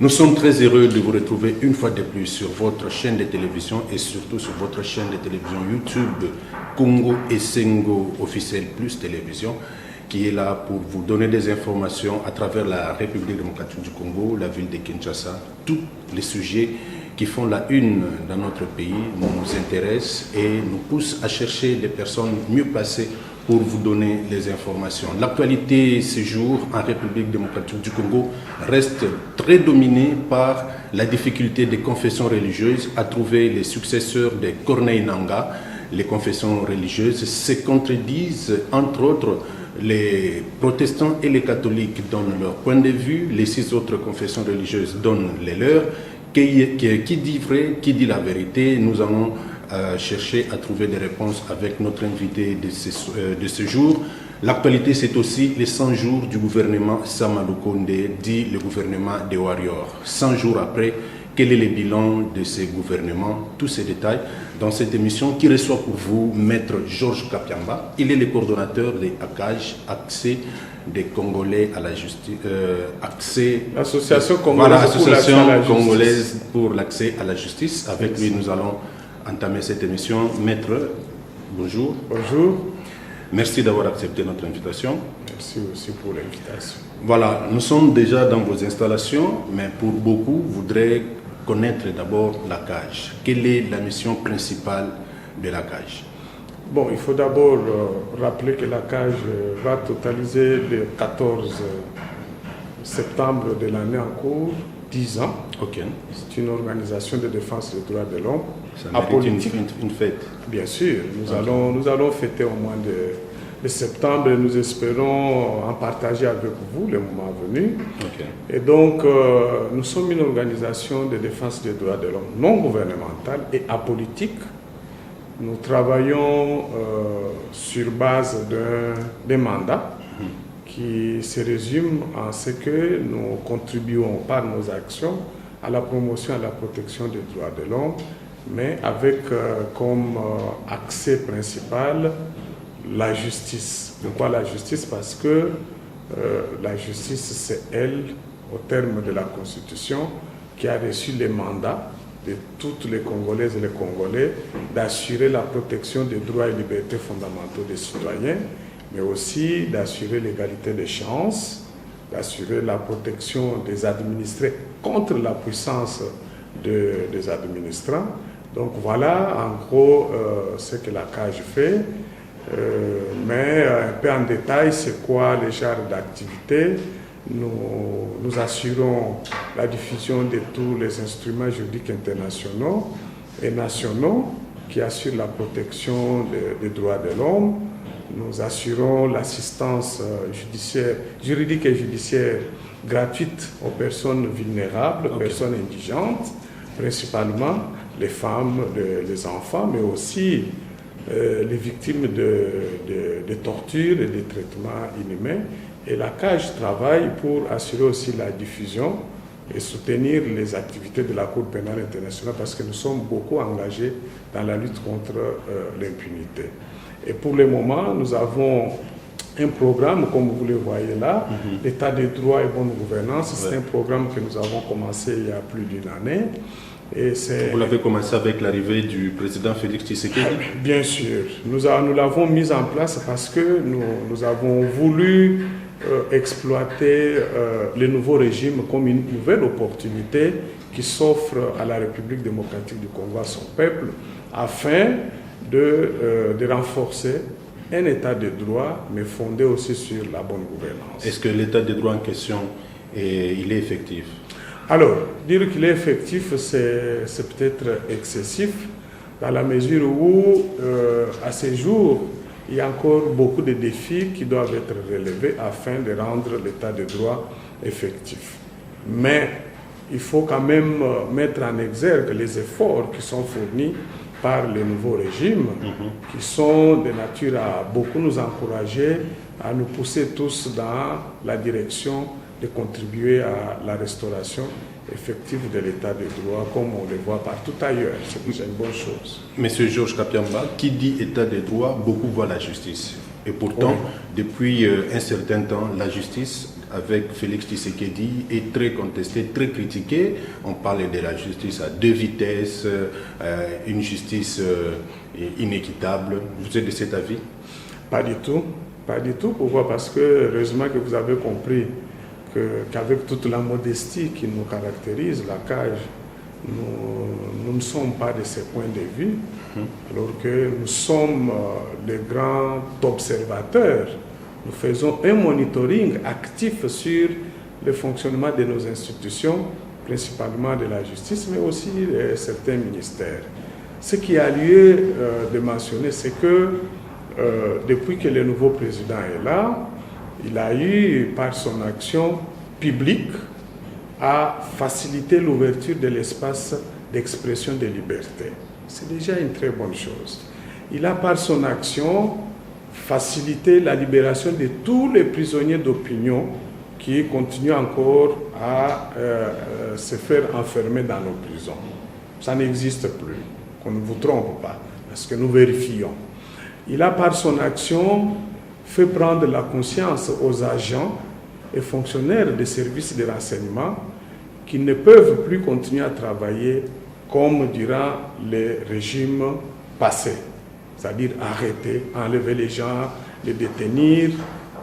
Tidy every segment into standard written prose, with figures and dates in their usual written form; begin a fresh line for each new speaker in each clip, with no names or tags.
Nous sommes très heureux de vous retrouver une fois de plus sur votre chaîne de télévision et surtout sur votre chaîne de télévision YouTube Congo Essengo Officiel Plus Télévision, qui est là pour vous donner des informations à travers la République démocratique du Congo, la ville de Kinshasa. Tous les sujets qui font la une dans notre pays nous intéressent et nous poussent à chercher des personnes mieux placées pour vous donner les informations. L'actualité ces jours en République démocratique du Congo reste très dominée par la difficulté des confessions religieuses à trouver les successeurs de Corneille Nangaa. Les confessions religieuses se contredisent, entre autres, les protestants et les catholiques donnent leur point de vue, les 6 autres confessions religieuses donnent les leurs. Qui dit vrai, qui dit la vérité? Nous allons chercher à trouver des réponses avec notre invité de ce jour. L'actualité, c'est aussi les 100 jours du gouvernement Sama Lukonde, dit le gouvernement des Warriors. 100 jours après, quel est le bilan de ce gouvernement? Tous ces détails dans cette émission qui reçoit pour vous Maître Georges Kapiamba. Il est le coordonnateur de ACAJ, Accès des Congolais à la justice,
Association
congolaise pour l'accès à la justice. Avec lui, nous allons entamer cette émission. Maître, bonjour.
Bonjour.
Merci d'avoir accepté notre invitation.
Merci aussi pour l'invitation.
Voilà, nous sommes déjà dans vos installations, mais pour beaucoup, voudraient connaître d'abord l'ACAJ. Quelle est la mission principale de l'ACAJ?
Bon, il faut d'abord rappeler que l'ACAJ va totaliser le 14 septembre de l'année en cours 10 ans.
Ok. C'est
une organisation de défense des droits de l'homme.
Ça mérite une fête.
Bien sûr, nous allons fêter au mois de septembre et nous espérons en partager avec vous le moment venu.
Okay.
Et donc, nous sommes une organisation de défense des droits de l'homme non gouvernementale et apolitique. Nous travaillons sur base d'un mandat qui se résume en ce que nous contribuons par nos actions à la promotion et à la protection des droits de l'homme, mais avec comme accès principal la justice. Pourquoi la justice? Parce que la justice, c'est elle, au terme de la Constitution, qui a reçu les mandats de toutes les Congolaises et les Congolais d'assurer la protection des droits et libertés fondamentaux des citoyens, mais aussi d'assurer l'égalité des chances, d'assurer la protection des administrés contre la puissance des administrants. Donc voilà en gros ce que l'ACAJ fait, mais un peu en détail, c'est quoi les genres d'activités. Nous assurons la diffusion de tous les instruments juridiques internationaux et nationaux qui assurent la protection des droits de l'homme. Nous assurons l'assistance juridique et judiciaire gratuite aux personnes vulnérables, aux personnes indigentes, principalement les femmes, les enfants, mais aussi les victimes de tortures et de traitements inhumains. Et l'ACAJ travaille pour assurer aussi la diffusion et soutenir les activités de la Cour pénale internationale parce que nous sommes beaucoup engagés dans la lutte contre l'impunité. Et pour le moment, nous avons un programme, comme vous le voyez là, l'État des droits et bonne gouvernance. C'est un programme que nous avons commencé il y a plus d'une année. Et
vous l'avez commencé avec l'arrivée du président Félix Tshisekedi?
Bien sûr. Nous l'avons mis en place parce que nous avons voulu exploiter le nouveau régime comme une nouvelle opportunité qui s'offre à la République démocratique du Congo, à son peuple, afin de renforcer un état de droit, mais fondé aussi sur la bonne gouvernance.
Est-ce que l'état de droit en question, il est effectif?
Alors, dire qu'il est effectif, c'est peut-être excessif, dans la mesure où, à ce jour, il y a encore beaucoup de défis qui doivent être relevés afin de rendre l'état de droit effectif. Mais il faut quand même mettre en exergue les efforts qui sont fournis par le nouveau régime, qui sont de nature à beaucoup nous encourager, à nous pousser tous dans la direction de contribuer à la restauration effectif de l'état de droit comme on le voit partout ailleurs. C'est déjà une bonne chose.
Monsieur Georges Kapiamba, qui dit état de droit, beaucoup voient la justice. Et pourtant,
Oui.
depuis un certain temps, la justice, avec Félix Tshisekedi, est très contestée, très critiquée. On parle de la justice à deux vitesses, une justice inéquitable. Vous êtes de cet avis?
Pas du tout. Pas du tout. Pourquoi? Parce que, heureusement que vous avez compris qu'avec toute la modestie qui nous caractérise, la cage, nous ne sommes pas de ces points de vue, alors que nous sommes les grands observateurs. Nous faisons un monitoring actif sur le fonctionnement de nos institutions, principalement de la justice, mais aussi de certains ministères. Ce qui a lieu de mentionner, c'est que depuis que le nouveau président est là, il a eu, par son action publique, à faciliter l'ouverture de l'espace d'expression de liberté. C'est déjà une très bonne chose. Il a, par son action, facilité la libération de tous les prisonniers d'opinion qui continuent encore à se faire enfermer dans nos prisons. Ça n'existe plus, qu'on ne vous trompe pas, parce que nous vérifions. Il a, par son action, fait prendre la conscience aux agents et fonctionnaires des services de renseignement qui ne peuvent plus continuer à travailler comme durant les régimes passés, c'est-à-dire arrêter, enlever les gens, les détenir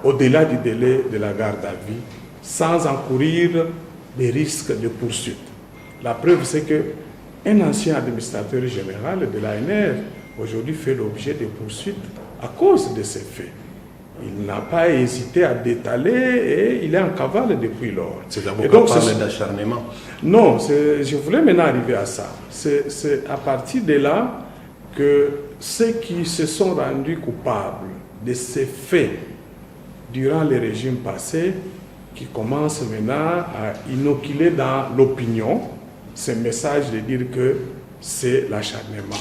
au-delà du délai de la garde à vue, sans encourir des risques de poursuite. La preuve, c'est qu'un ancien administrateur général de l'ANR aujourd'hui fait l'objet de poursuites à cause de ces faits. Il n'a pas hésité à détaler et il est en cavale depuis lors.
Ces avocats parlent d'acharnement.
Non, je voulais maintenant arriver à ça. C'est à partir de là que ceux qui se sont rendus coupables de ces faits durant les régimes passés, qui commencent maintenant à inoculer dans l'opinion ce message de dire que c'est l'acharnement.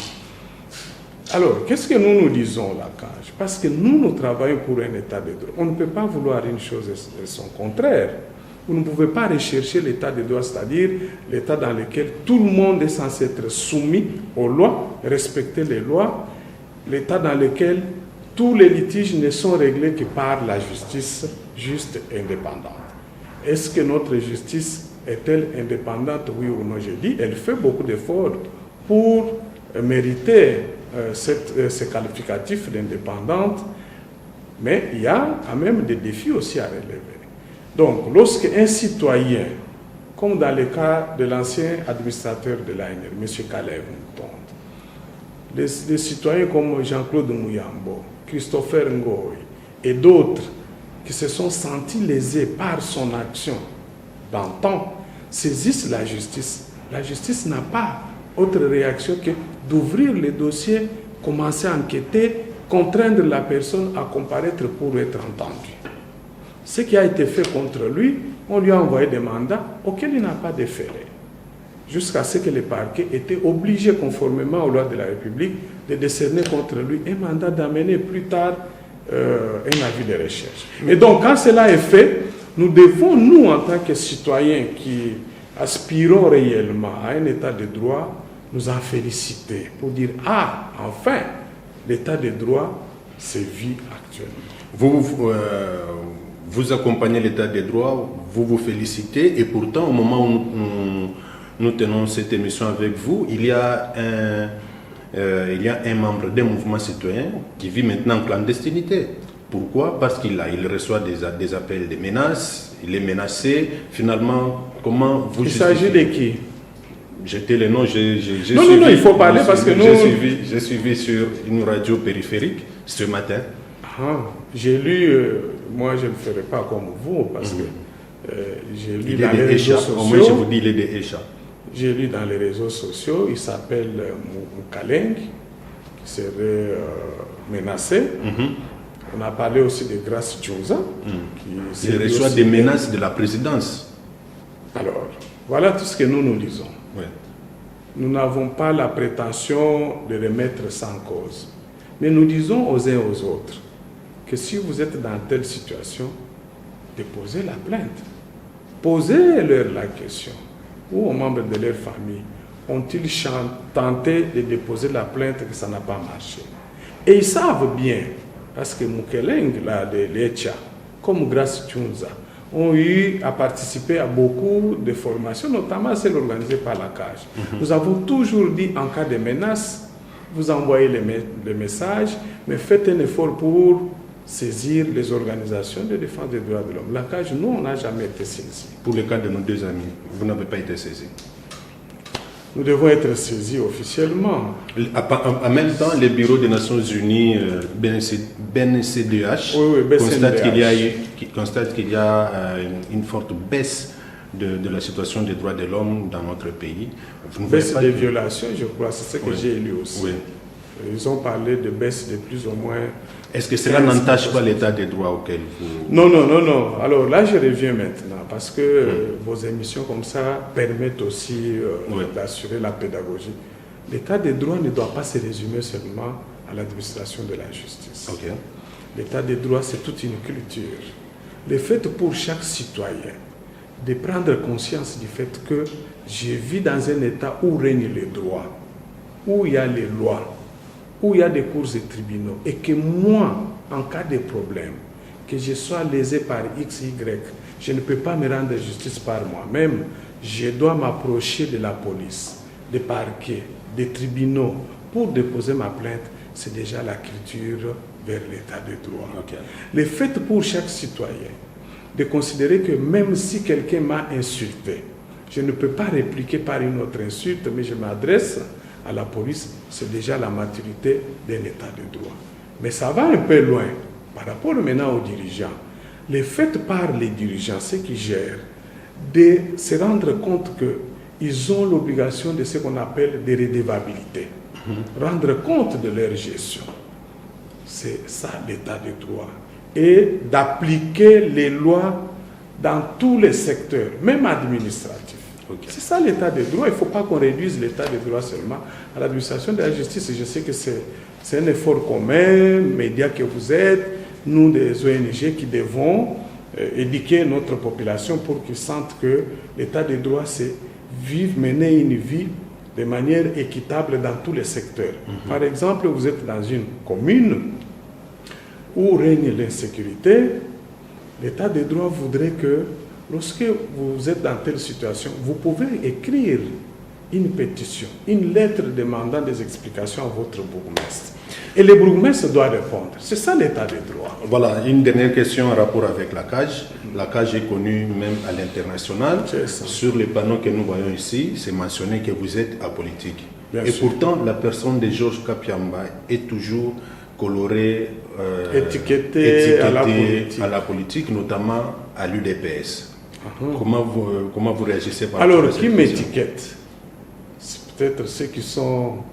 Alors, qu'est-ce que nous disons, la cage? Parce que nous travaillons pour un état de droit. On ne peut pas vouloir une chose et son contraire. Vous ne pouvez pas rechercher l'état de droit, c'est-à-dire l'état dans lequel tout le monde est censé être soumis aux lois, respecter les lois, l'état dans lequel tous les litiges ne sont réglés que par la justice juste et indépendante. Est-ce que notre justice est-elle indépendante, oui ou non? Je dis, elle fait beaucoup d'efforts pour mériter ce qualificatif d'indépendante, mais il y a quand même des défis aussi à relever. Donc, lorsque un citoyen, comme dans le cas de l'ancien administrateur de l'ANR, M. Kalev Moutonde, des citoyens comme Jean-Claude Mouyambo, Christopher Ngoy et d'autres qui se sont sentis lésés par son action d'antan, saisissent la justice n'a pas autre réaction que d'ouvrir les dossiers, commencer à enquêter, contraindre la personne à comparaître pour être entendue. Ce qui a été fait contre lui, on lui a envoyé des mandats auxquels il n'a pas déféré, jusqu'à ce que le parquet était obligé, conformément aux lois de la République, de décerner contre lui un mandat d'amener plus tard un avis de recherche. Et donc, quand cela est fait, nous devons, nous, en tant que citoyens qui aspirons réellement à un état de droit, nous en féliciter pour dire « Ah, enfin, l'état de droit se vit actuellement ».
Vous accompagnez l'état de droit, vous vous félicitez, et pourtant, au moment où nous tenons cette émission avec vous, il y a un membre d'un mouvement citoyen qui vit maintenant en clandestinité. Pourquoi? Parce qu'il reçoit des appels de menaces, il est menacé. Finalement, comment vous...
Il s'agit de qui?
J'étais les noms,
non, il faut parler parce que nous...
J'ai suivi sur une radio périphérique ce matin.
J'ai lu, moi je ne ferai pas comme vous, parce que j'ai lu dans les réseaux sociaux.
Moi je vous dis, il est des échats.
J'ai lu dans les réseaux sociaux, il s'appelle Moukaleng, qui serait menacé. On a parlé aussi de Grace Djouza.
Il reçoit des menaces de la présidence.
Alors, voilà tout ce que nous disons.
Ouais.
Nous n'avons pas la prétention de remettre sans cause. Mais nous disons aux uns aux autres que si vous êtes dans telle situation, déposez la plainte. Posez-leur la question. ou aux membres de leur famille ont-ils tenté de déposer la plainte que ça n'a pas marché? Et ils savent bien, parce que Mukeleng, là, de l'ECHA, comme Grace Tchunza, ont eu à participer à beaucoup de formations, notamment celles organisées par la CAGE. Nous avons toujours dit, en cas de menace, vous envoyez les messages, mais faites un effort pour saisir les organisations de défense des droits de l'homme. La CAGE, nous, on n'a jamais été saisis.
Pour le cas de nos deux amis, vous n'avez pas été saisis.
Nous devons être saisis officiellement.
En même temps, le Bureau des Nations Unies, BNCDH, constate qu'il y a une forte baisse de la situation des droits de l'homme dans notre pays.
Baisse des violations, je crois, c'est ce que j'ai lu aussi.
Oui.
Ils ont parlé de baisse de plus ou moins...
Est-ce que cela n'entache pas l'état des droits auquel vous...
Non. Alors là, je reviens maintenant, parce que vos émissions comme ça permettent aussi d'assurer la pédagogie. L'état des droits ne doit pas se résumer seulement à l'administration de la justice.
Okay.
L'état des droits, c'est toute une culture. Le fait pour chaque citoyen de prendre conscience du fait que je vis dans un état où règnent les droits, où il y a les lois, où il y a des cours et tribunaux, et que moi, en cas de problème, que je sois lésé par X, Y, je ne peux pas me rendre justice par moi-même, je dois m'approcher de la police, des parquets, des tribunaux, pour déposer ma plainte, c'est déjà la culture vers l'état de droit.
Okay.
Le fait pour chaque citoyen de considérer que même si quelqu'un m'a insulté, je ne peux pas répliquer par une autre insulte, mais je m'adresse à la police, c'est déjà la maturité d'un état de droit. Mais ça va un peu loin par rapport maintenant aux dirigeants. Le fait par les dirigeants, ceux qui gèrent, de se rendre compte qu'ils ont l'obligation de ce qu'on appelle des redevabilités. Rendre compte de leur gestion. C'est ça l'état de droit. Et d'appliquer les lois dans tous les secteurs, même administratifs. Okay. C'est ça l'état de droit. Il ne faut pas qu'on réduise l'état de droit seulement à l'administration de la justice. Je sais que c'est un effort commun, médias que vous êtes, nous des ONG qui devons éduquer notre population pour qu'ils sentent que l'état de droit, c'est mener une vie de manière équitable dans tous les secteurs. Par exemple, vous êtes dans une commune où règne l'insécurité, l'état de droit voudrait que lorsque vous êtes dans telle situation, vous pouvez écrire une pétition, une lettre demandant des explications à votre bourgmestre. Et le bourgmestre doit répondre. C'est ça l'état de droit.
Voilà, une dernière question en rapport avec la CAGE. La CAGE est connue même à l'international. Sur les panneaux que nous voyons ici, c'est mentionné que vous êtes apolitique. Bien sûr. Pourtant, la personne de Georges Kapiamba est toujours colorée, étiquetée à la politique, notamment à l'UDPS. Comment vous réagissez par rapport à cette
question? Alors, qui m'étiquette? C'est peut-être ceux qui sont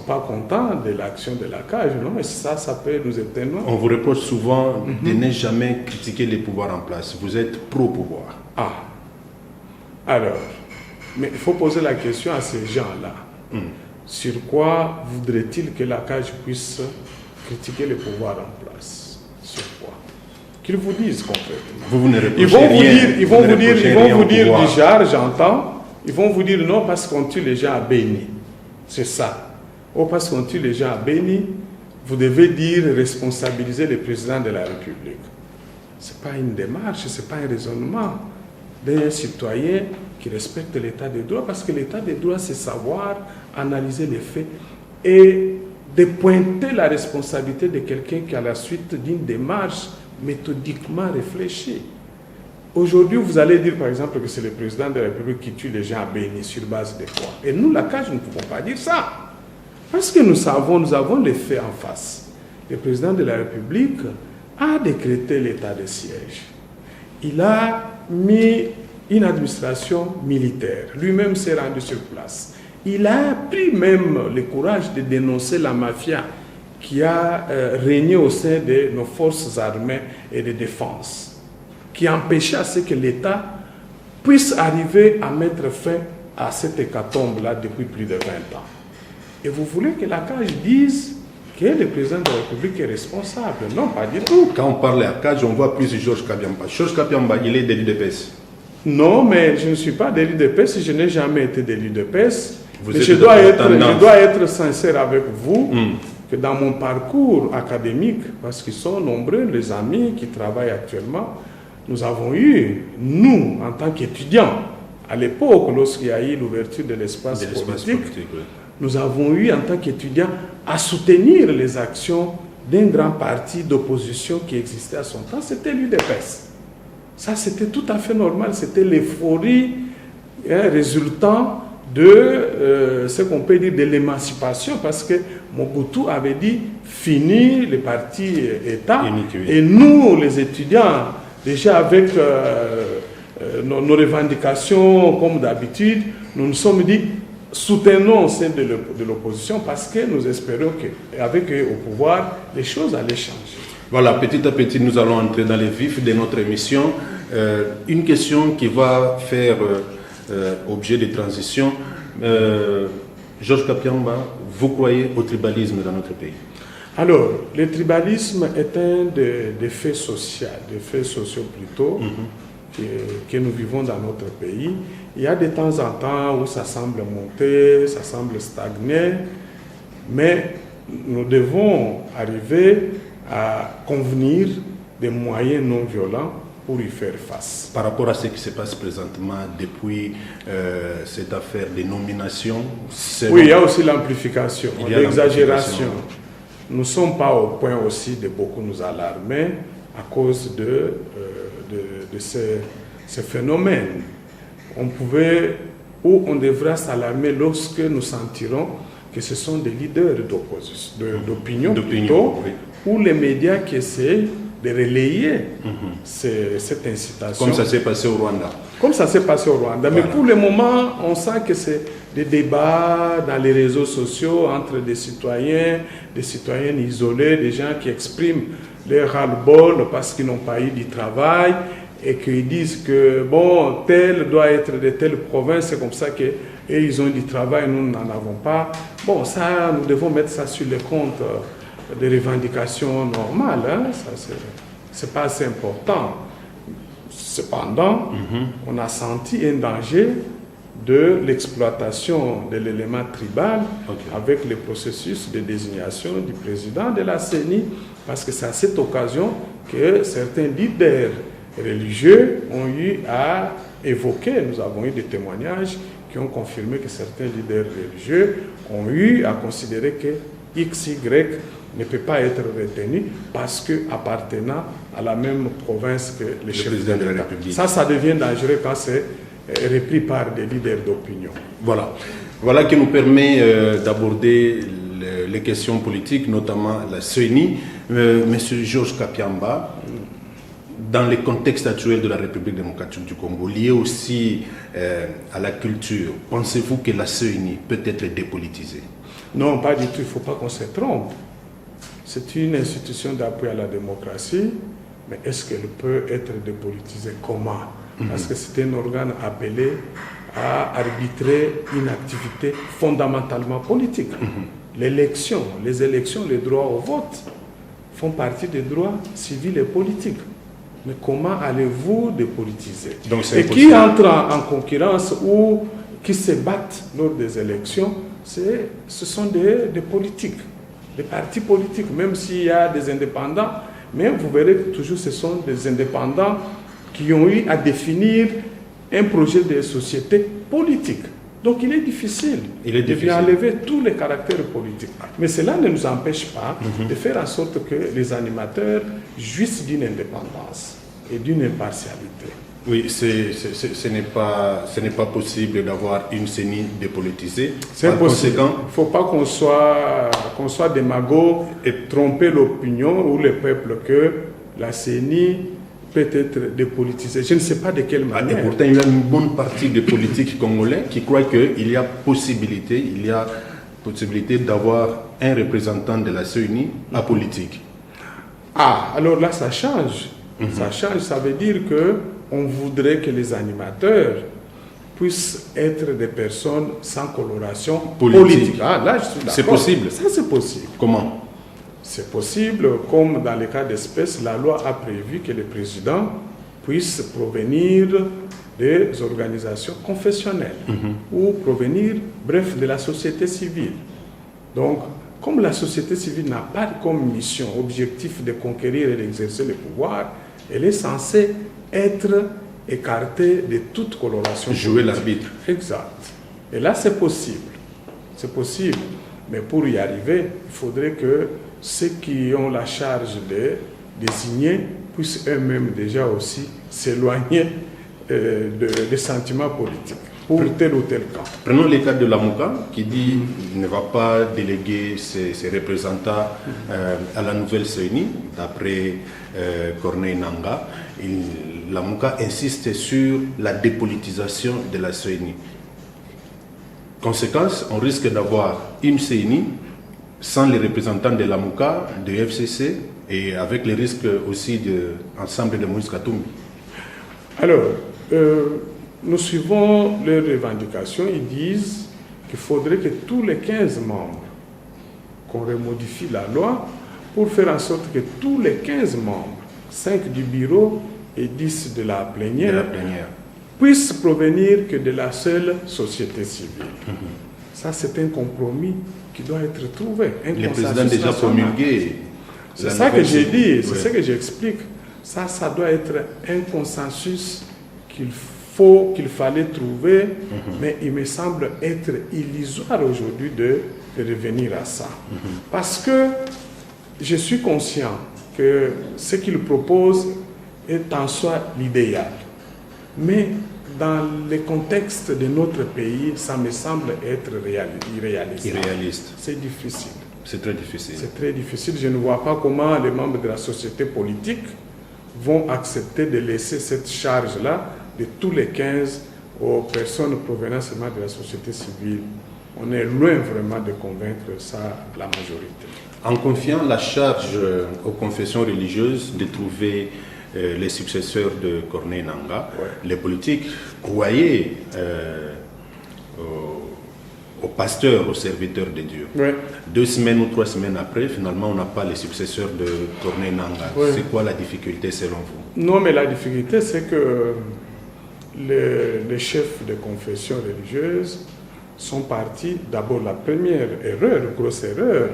pas contents de l'action de la CAGE, non? Mais ça peut nous éteindre.
On vous reproche souvent de ne jamais critiquer les pouvoirs en place. Vous êtes pro-pouvoir.
Ah. Alors, mais il faut poser la question à ces gens-là. Sur quoi voudrait-il que la CAGE puisse critiquer les pouvoirs en place? Sur quoi? Qu'ils vous disent concrètement.
Vous ne reprochez rien.
Ils vont vous dire déjà, j'entends, ils vont vous dire non parce qu'on tue les gens à Béni. C'est ça. Ou parce qu'on tue les gens à Béni, vous devez dire responsabiliser le président de la République. Ce n'est pas une démarche, ce n'est pas un raisonnement d'un citoyen qui respecte l'état de droit, parce que l'état de droit, c'est savoir analyser les faits et de pointer la responsabilité de quelqu'un qui, à la suite d'une démarche méthodiquement réfléchie. Aujourd'hui, vous allez dire, par exemple, que c'est le président de la République qui tue les gens à Béni, sur base de quoi? Et nous, la CAGE, nous ne pouvons pas dire ça. Parce que nous avons les faits en face. Le président de la République a décrété l'état de siège. Il a mis une administration militaire. Lui-même s'est rendu sur place. Il a pris même le courage de dénoncer la mafia qui a régné au sein de nos forces armées et de défense, qui empêchait à ce que l'État puisse arriver à mettre fin à cette hécatombe-là depuis plus de 20 ans. Et vous voulez que la CAGE dise que le président de la République est responsable? Non, pas du tout.
Quand on parle à CAGE, on voit plus Georges Kabiamba. Georges Kabiamba, il est de l'UDPS.
Non, mais je ne suis pas de l'UDPS, je n'ai jamais été de l'UDPS. Mais
Je
dois être sincère avec vous que dans mon parcours académique, parce qu'ils sont nombreux les amis qui travaillent actuellement, nous avons eu, nous, en tant qu'étudiants, à l'époque, lorsqu'il y a eu l'ouverture de l'espace politique, oui. Nous avons eu, en tant qu'étudiants, à soutenir les actions d'un grand parti d'opposition qui existait à son temps, c'était l'UDPS. Ça, c'était tout à fait normal, c'était l'euphorie résultant de ce qu'on peut dire de l'émancipation, parce que Mobutu avait dit fini les partis État, et nous, les étudiants, déjà avec nos revendications comme d'habitude, nous nous sommes dit soutenons celles de l'opposition parce que nous espérons qu'avec eux au pouvoir, les choses allaient changer.
Voilà, petit à petit, nous allons entrer dans les vifs de notre émission. Une question qui va faire objet de transition. Georges Kapiamba, vous croyez au tribalisme dans notre pays?
Alors, le tribalisme est un des faits sociaux, plutôt, que nous vivons dans notre pays. Il y a de temps en temps où ça semble monter, ça semble stagner, mais nous devons arriver à convenir des moyens non violents pour y faire face.
Par rapport à ce qui se passe présentement depuis cette affaire des nominations,
oui, il y a aussi l'amplification, l'exagération. Nous ne sommes pas au point aussi de beaucoup nous alarmer à cause de ces phénomènes. On pouvait, ou on devra s'alarmer lorsque nous sentirons que ce sont des leaders d'opinion plutôt, oui, ou les médias qui essaient de relayer cette incitation.
Comme ça s'est passé au Rwanda.
Comme ça s'est passé au Rwanda. Voilà. Mais pour le moment, on sent que c'est des débats dans les réseaux sociaux entre des citoyens isolés, des gens qui expriment leur ras-le-bol parce qu'ils n'ont pas eu du travail et qu'ils disent que bon, tel doit être de telle province, c'est comme ça qu'ils ils ont du travail, nous n'en avons pas. Bon, ça, nous devons mettre ça sur les comptes des revendications normales, hein. Ça, c'est pas assez important. Cependant, on a senti un danger de l'exploitation de l'élément tribal avec le processus de désignation du président de la CENI, parce que c'est à cette occasion que certains leaders religieux ont eu à évoquer, nous avons eu des témoignages qui ont confirmé que certains leaders religieux ont eu à considérer que XY ne peut pas être retenu parce qu'appartenant à la même province que le chef
président de la République.
Ça devient dangereux quand c'est repris par des leaders d'opinion.
Voilà qui nous permet d'aborder les questions politiques, notamment la CENI. Monsieur Georges Kapiamba, dans le contexte actuel de la République démocratique du Congo, lié aussi à la culture, pensez-vous que la CENI peut être dépolitisée?
Non, pas du tout, il ne faut pas qu'on se trompe. C'est une institution d'appui à la démocratie, mais est-ce qu'elle peut être dépolitisée? Comment? Parce que c'est un organe appelé à arbitrer une activité fondamentalement politique. Les élections, les droits au vote font partie des droits civils et politiques. Mais comment allez-vous dépolitiser? Et qui entre en concurrence ou qui se battent lors des élections, ce sont des politiques, des partis politiques, même s'il y a des indépendants, mais vous verrez que toujours ce sont des indépendants qui ont eu à définir un projet de société politique. Donc il est difficile de enlever tous les caractères politiques. Mais cela ne nous empêche pas de faire en sorte que les animateurs jouissent d'une indépendance et d'une impartialité.
Oui, ce n'est pas possible d'avoir une CENI dépolitisée.
C'est possible. Il ne faut pas qu'on soit démagogue et tromper l'opinion ou le peuple que la CENI peut être dépolitisée. Je ne sais pas de quelle manière.
Et pourtant, il y a une bonne partie des politiques congolais qui croient qu'il y a possibilité d'avoir un représentant de la CENI apolitique.
Ah, alors là, ça change. Ça change, ça veut dire qu'on voudrait que les animateurs puissent être des personnes sans coloration politique. Ah, là, je suis d'accord.
C'est possible.
Ça, c'est possible.
Comment?
C'est possible, comme dans les cas d'espèce, la loi a prévu que le président puisse provenir des organisations confessionnelles ou provenir, bref, de la société civile. Donc, comme la société civile n'a pas comme mission, objectif de conquérir et d'exercer le pouvoir, elle est censée être écartée de toute coloration.
Jouer l'arbitre.
Exact. Et là, c'est possible. C'est possible. Mais pour y arriver, il faudrait que ceux qui ont la charge de désigner puissent eux-mêmes déjà aussi s'éloigner des sentiments politiques pour tel ou tel camp.
Prenons le cas de Lamouka qui dit qu'il ne va pas déléguer ses représentants à la nouvelle CENI, d'après Corneille Nangaa. Lamouka insiste sur la dépolitisation de la CENI. Conséquence, on risque d'avoir une CENI sans les représentants de Lamouka, de FCC et avec les risques aussi de l'ensemble de Moïse Katumbi.
Alors, nous suivons leurs revendications. Ils disent qu'il faudrait que tous les 15 membres, qu'on remodifie la loi pour faire en sorte que tous les 15 membres, 5 du bureau et 10 de la plénière, puissent provenir que de la seule société civile. Ça, c'est un compromis qui doit être trouvé.
Le président déjà promulgué.
C'est ça que j'ai dit, c'est ça que j'explique. Ça doit être un consensus qu'il fallait trouver, mais il me semble être illusoire aujourd'hui de revenir à ça. Parce que je suis conscient que ce qu'il propose est en soi l'idéal. Mais dans le contexte de notre pays, ça me semble être irréaliste. C'est difficile.
C'est très difficile.
C'est très difficile. Je ne vois pas comment les membres de la société politique vont accepter de laisser cette charge-là de tous les 15 aux personnes provenant seulement de la société civile. On est loin vraiment de convaincre ça la majorité.
En confiant la charge aux confessions religieuses de trouver les successeurs de Corneille Nangaa, les politiques croyaient aux pasteurs, aux serviteurs de Dieu. 2 semaines ou 3 semaines après, finalement, on n'a pas les successeurs de Corneille Nangaa. C'est quoi la difficulté selon vous?
Non, mais la difficulté, c'est que les chefs de confession religieuse sont partis. D'abord, la première erreur, grosse erreur,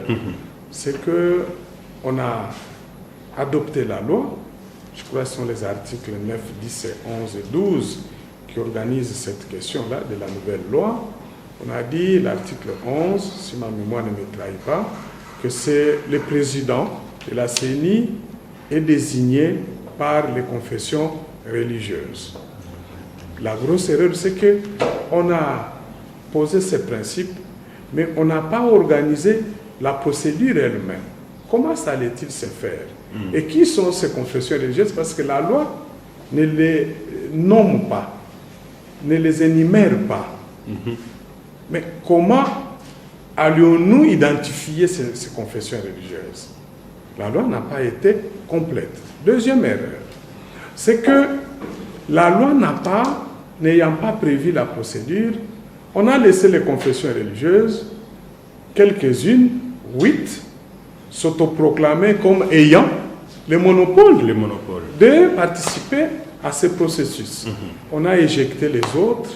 c'est qu'on a adopté la loi. Je crois que ce sont les articles 9, 10, 11 et 12 qui organisent cette question-là de la nouvelle loi. On a dit, l'article 11, si ma mémoire ne me trahit pas, que c'est le président de la CENI est désigné par les confessions religieuses. La grosse erreur, c'est qu'on a posé ces principes, mais on n'a pas organisé la procédure elle-même. Comment ça allait-il se faire? Et qui sont ces confessions religieuses? Parce que la loi ne les nomme pas, ne les énumère pas. Mais comment allions-nous identifier ces confessions religieuses? La loi n'a pas été complète. Deuxième erreur, c'est que la loi n'ayant pas prévu la procédure, on a laissé les confessions religieuses, quelques-unes, 8, s'autoproclamer comme ayant le monopole de participer à ce processus. On a éjecté les autres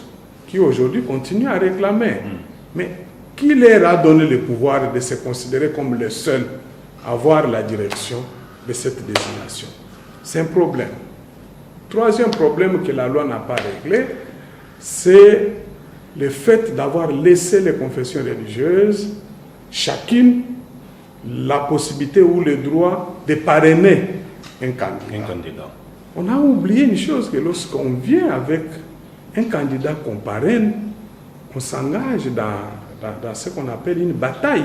qui aujourd'hui continuent à réclamer. Mais qui leur a donné le pouvoir de se considérer comme les seuls à avoir la direction de cette désignation? C'est un problème. Troisième problème que la loi n'a pas réglé, c'est le fait d'avoir laissé les confessions religieuses, chacune, la possibilité ou le droit de parrainer un candidat. On a oublié une chose, que lorsqu'on vient avec un candidat qu'on parraine, on s'engage dans ce qu'on appelle une bataille.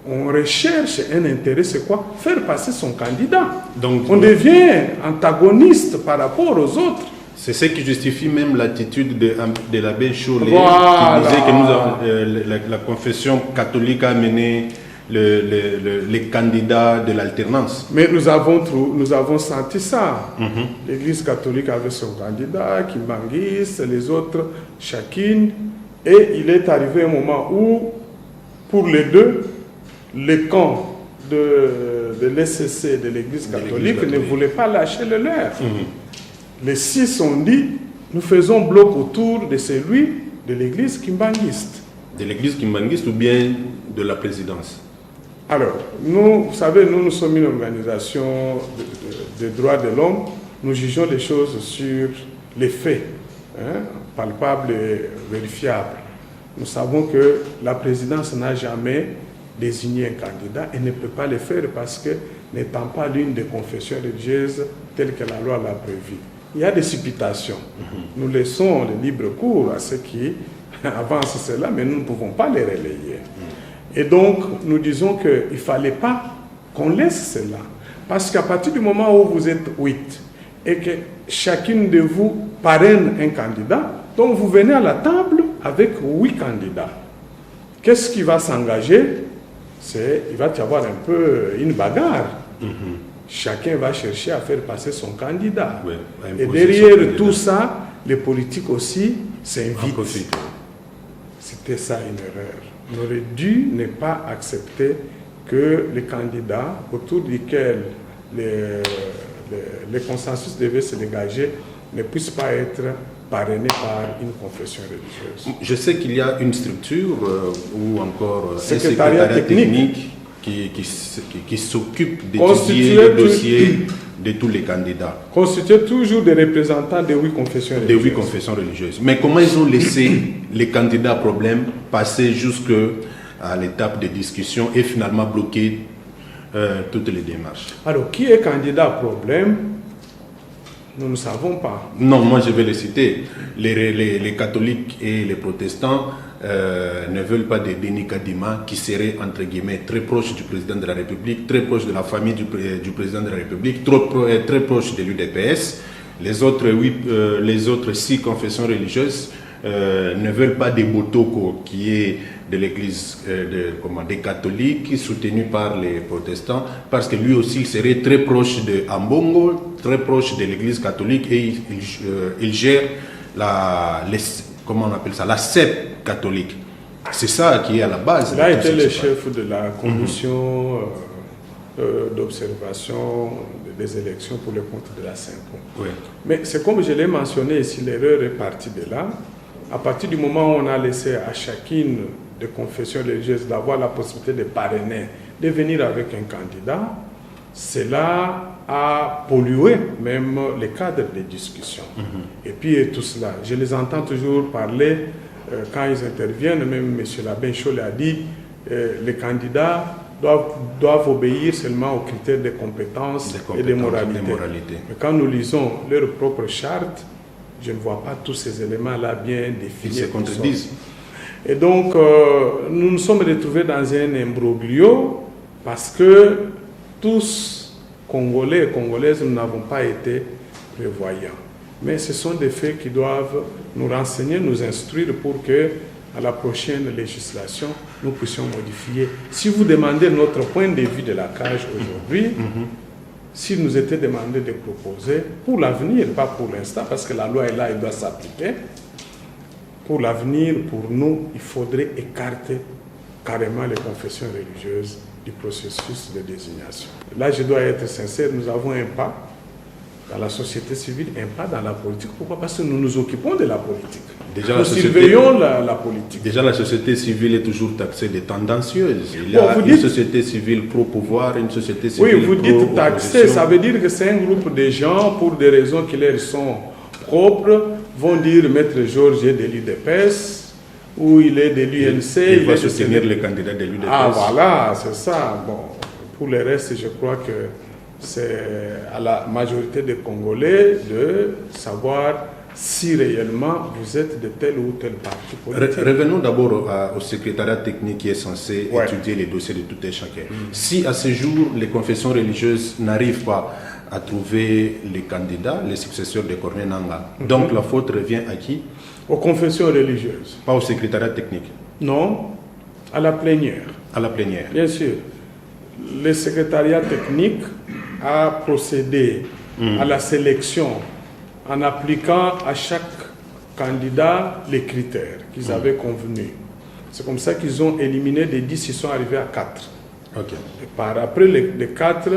On recherche un intérêt, c'est quoi? Faire passer son candidat. Donc, on devient antagoniste par rapport aux autres.
C'est ce qui justifie même l'attitude de l'abbé Chollet, qui disait que la confession catholique a mené les candidats de l'alternance.
Mais nous avons senti ça. L'Église catholique avait son candidat, Kimbangis, les autres, chacune. Et il est arrivé un moment où, pour les deux, les camps de l'SCC et de l'Église catholique ne voulaient pas lâcher le leur. Les 6 ont dit, nous faisons bloc autour de celui de l'église kimbanguiste.
De l'église kimbanguiste ou bien de la présidence?
Alors, nous, vous savez, nous sommes une organisation de droits de l'homme. Nous jugeons les choses sur les faits, palpables et vérifiables. Nous savons que la présidence n'a jamais désigné un candidat et ne peut pas le faire parce que, n'étant pas l'une des confessions religieuses telles que la loi l'a prévu, il y a des supputations. Nous laissons le libre cours à ceux qui avancent cela, mais nous ne pouvons pas les relayer. Et donc, nous disons qu'il ne fallait pas qu'on laisse cela. Parce qu'à partir du moment où vous êtes 8 et que chacune de vous parraine un candidat, donc vous venez à la table avec 8 candidats. Qu'est-ce qui va s'engager? Il va y avoir un peu une bagarre. Chacun va chercher à faire passer son candidat.
Ouais,
et derrière tout ça, les politiques aussi s'invitent. C'était ça une erreur. On aurait dû ne pas accepter que les candidats autour desquels les consensus devaient se dégager ne puissent pas être parrainés par une confession religieuse.
Je sais qu'il y a une structure ou encore un
secrétariat technique
qui s'occupe d'étudier le dossier de tous les candidats.
Constitué toujours des représentants des 8 confessions religieuses.
Des 8 confessions religieuses. Mais comment ils ont laissé les candidats à problème passer jusqu'à l'étape de discussion et finalement bloquer toutes les démarches?
Alors, qui est candidat à problème? Nous ne savons pas.
Non, moi je vais les citer. Les catholiques et les protestants ne veulent pas de Denis Kadima qui serait entre guillemets très proche du président de la République, très proche de la famille du président de la République, très proche de l'UDPS. Les autres 6 confessions religieuses ne veulent pas de Botoko qui est de l'église des catholiques soutenu par les protestants parce que lui aussi serait très proche de Ambongo, très proche de l'église catholique et il gère comment on appelle ça, la CEP catholique. C'est ça qui est à la base.
Il a été le chef de la commission d'observation des élections pour le compte de la CENCO.
Oui.
Mais c'est comme je l'ai mentionné ici, l'erreur est partie de là. À partir du moment où on a laissé à chacune des confessions religieuses d'avoir la possibilité de parrainer, de venir avec un candidat, cela a pollué même les cadres de discussion. Et puis tout cela, je les entends toujours parler quand ils interviennent, même M. Labencho l'a dit, les candidats doivent obéir seulement aux critères de compétences et de moralité. Mais quand nous lisons leur propre charte, je ne vois pas tous ces éléments-là bien définis.
Ils se contredisent.
Et donc, nous nous sommes retrouvés dans un imbroglio parce que tous, Congolais et Congolaises, nous n'avons pas été prévoyants. Mais ce sont des faits qui doivent nous renseigner, nous instruire pour que, à la prochaine législation, nous puissions modifier. Si vous demandez notre point de vue de la cage aujourd'hui, s'il nous était demandé de proposer, pour l'avenir, pas pour l'instant, parce que la loi est là, elle doit s'appliquer, pour l'avenir, pour nous, il faudrait écarter carrément les confessions religieuses du processus de désignation. Là, je dois être sincère, nous avons un pas dans la société civile, un pas dans la politique. Pourquoi? Parce que nous nous occupons de la politique. Nous surveillons la politique.
Déjà, la société civile est toujours taxée de tendancieuse. Il y a une société civile pro-pouvoir, une société civile pro-opposition.
Oui, vous dites taxée, ça veut dire que c'est un groupe de gens, pour des raisons qui leur sont propres, vont dire Maître Georges est de l'UDPS, ou il est de l'UNC.
Il va soutenir les candidats de l'UDPS.
Ah voilà, c'est ça. Bon, pour le reste, je crois que c'est à la majorité des Congolais de savoir si réellement vous êtes de tel ou tel parti politique.
Revenons d'abord au secrétariat technique qui est censé étudier les dossiers de tout et chacun. Si à ce jour, les confessions religieuses n'arrivent pas à trouver les candidats, les successeurs de Corneille Nangaa, donc la faute revient à qui?
Aux confessions religieuses.
Pas au secrétariat technique?
Non, à la plénière.
À la plénière.
Bien sûr. Le secrétariat technique a procédé à la sélection en appliquant à chaque candidat les critères qu'ils avaient convenus. C'est comme ça qu'ils ont éliminé des 10, ils sont arrivés à 4.
Okay.
Et par après les 4,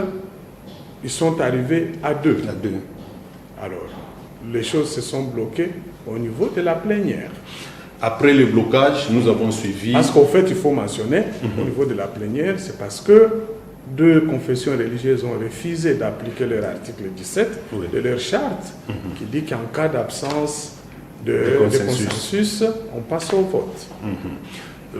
ils sont arrivés à 2.
À 2.
Alors, les choses se sont bloquées au niveau de la plénière.
Après le blocage, nous avons suivi...
Parce qu'au fait, il faut mentionner, au niveau de la plénière, c'est parce que 2 confessions religieuses ont refusé d'appliquer leur article 17 de leur charte, qui dit qu'en cas d'absence de consensus, on passe au vote.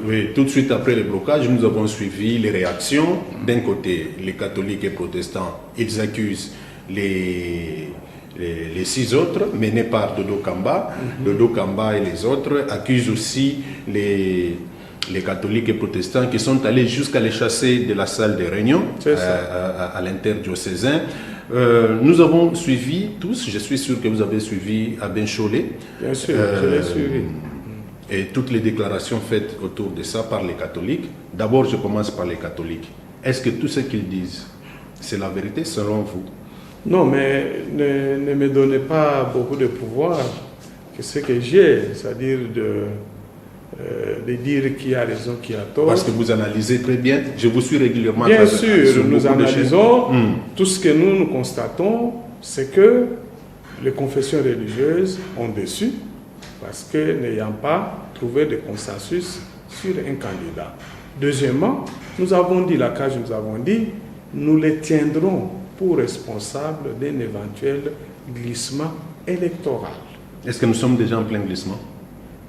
Oui, tout de suite après le blocage, nous avons suivi les réactions. D'un côté, les catholiques et protestants, ils accusent les 6 autres menés par Dodo Kamba. Dodo Kamba et les autres accusent aussi les catholiques et protestants qui sont allés jusqu'à les chasser de la salle de réunion à l'interdiocésain. Nous avons suivi tous, je suis sûr que vous avez suivi Aben Cholet.
Bien sûr, je l'ai suivi.
Et toutes les déclarations faites autour de ça par les catholiques. D'abord, je commence par les catholiques. Est-ce que tout ce qu'ils disent, c'est la vérité selon vous?
Non, mais ne me donnez pas beaucoup de pouvoir que ce que j'ai, c'est-à-dire de dire qui a raison, qui a tort.
Parce que vous analysez très bien, je vous suis régulièrement.
Bien sûr, nous analysons. Tout ce que nous constatons, c'est que les confessions religieuses ont déçu parce que n'ayant pas trouvé de consensus sur un candidat. Deuxièmement, nous avons dit, la CAJ nous avons dit, nous les tiendrons pour responsables d'un éventuel glissement électoral.
Est-ce que nous sommes déjà en plein glissement?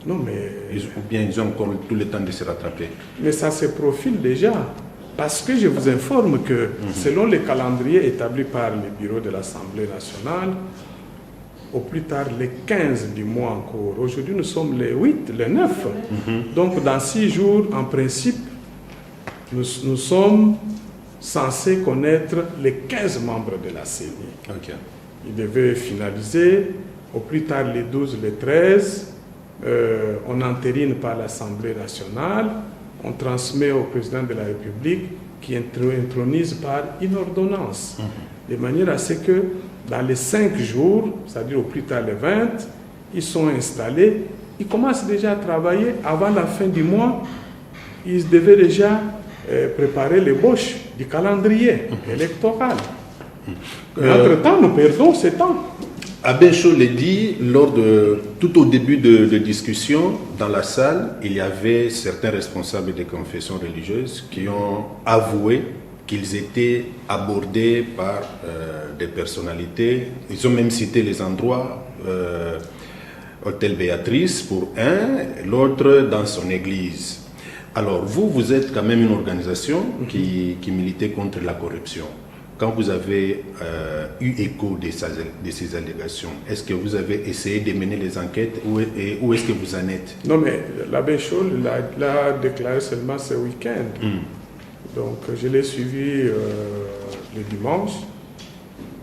Non, mais...
Ou bien ils ont encore tout le temps de se rattraper?
Mais ça se profile déjà. Parce que je vous informe que selon les calendriers établis par le bureau de l'Assemblée nationale, au plus tard les 15 du mois encore. Aujourd'hui, nous sommes les 8, les 9. Donc, dans 6 jours, en principe, nous sommes censés connaître les 15 membres de la CENI.
Okay.
Ils devaient finaliser au plus tard les 12, les 13. On entérine par l'Assemblée nationale, on transmet au président de la République qui intronise par une ordonnance. De manière à ce que dans les 5 jours, c'est-à-dire au plus tard les 20, ils sont installés, ils commencent déjà à travailler avant la fin du mois. Ils devaient déjà préparer l'ébauche du calendrier électoral. Mais entre-temps, nous perdons ce temps.
Aben Cholet dit, tout au début de discussion, dans la salle, il y avait certains responsables des confessions religieuses qui ont avoué qu'ils étaient abordés par des personnalités. Ils ont même cité les endroits, Hôtel Béatrice pour un, l'autre dans son église. Alors vous êtes quand même une organisation qui militait contre la corruption. Quand vous avez eu écho de ces allégations, est-ce que vous avez essayé de mener les enquêtes ou est-ce que vous en êtes?
Non, mais l'abbé Scholl l'a déclaré seulement ce week-end. Donc je l'ai suivi le dimanche.